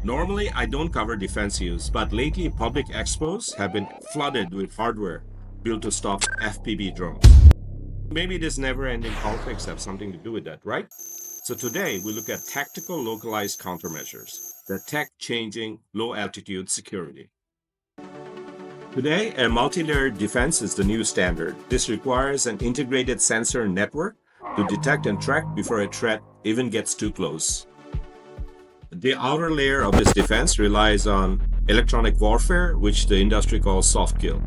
Normally, I don't cover defense use, but lately public expos have been flooded with hardware built to stop FPV drones. Maybe this never-ending conflicts have something to do with that, right? So today, we look at tactical localized countermeasures, the tech-changing low-altitude security. Today, a multi-layered defense is the new standard. This requires an integrated sensor network to detect and track before a threat even gets too close. The outer layer of this defense relies on electronic warfare, which the industry calls soft kill,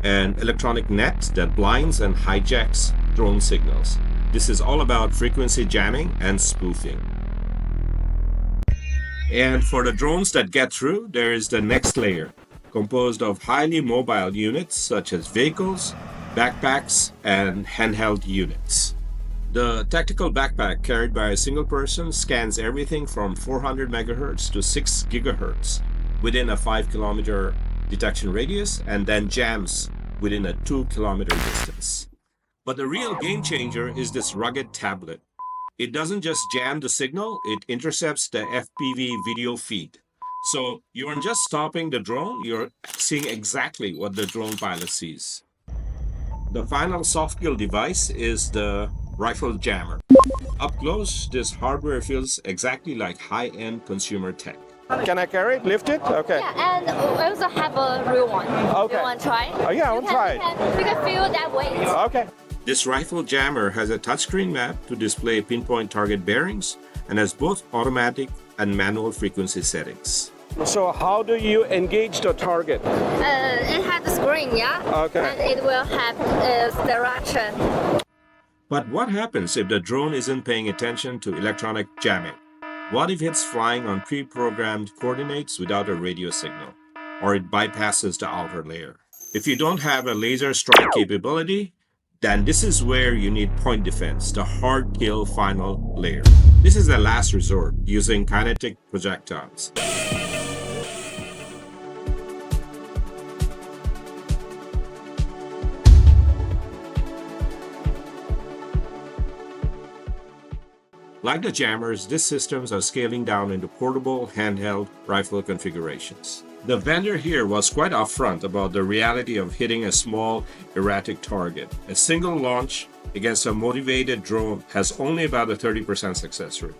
and electronic net that blinds and hijacks drone signals. This is all about frequency jamming and spoofing. And for the drones that get through, there is the next layer, composed of highly mobile units such as vehicles, backpacks, and handheld units. The tactical backpack carried by a single person scans everything from 400 MHz to 6 GHz within a 5-kilometer detection radius and then jams within a 2-kilometer distance. But the real game changer is this rugged tablet. It doesn't just jam the signal, it intercepts the FPV video feed. So you aren't just stopping the drone, you're seeing exactly what the drone pilot sees. The final soft kill device is the rifle jammer. Up close, this hardware feels exactly like high-end consumer tech. Can I carry it? Lift it? Okay. Yeah, and we also have a real one. Okay. You want to try? Oh, yeah, I want to try it. You can feel that weight. Okay. This rifle jammer has a touchscreen map to display pinpoint target bearings and has both automatic and manual frequency settings. So how do you engage the target? It has a screen, yeah? Okay. And it will have direction. But what happens if the drone isn't paying attention to electronic jamming? What if it's flying on pre-programmed coordinates without a radio signal? Or it bypasses the outer layer? If you don't have a laser strike capability, then this is where you need point defense, the hard kill final layer. This is the last resort, using kinetic projectiles. Like the jammers, these systems are scaling down into portable, handheld rifle configurations. The vendor here was quite upfront about the reality of hitting a small, erratic target. A single launch against a motivated drone has only about a 30% success rate.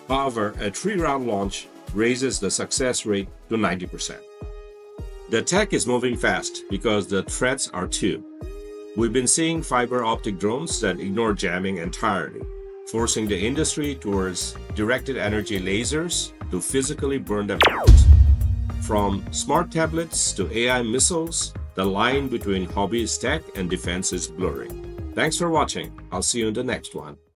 However, a 3-round launch raises the success rate to 90%. The tech is moving fast because the threats are too. We've been seeing fiber-optic drones that ignore jamming entirely, forcing the industry towards directed energy lasers to physically burn them out. From smart tablets to AI missiles, the line between hobbyist tech and defense is blurring. Thanks for watching. I'll see you in the next one.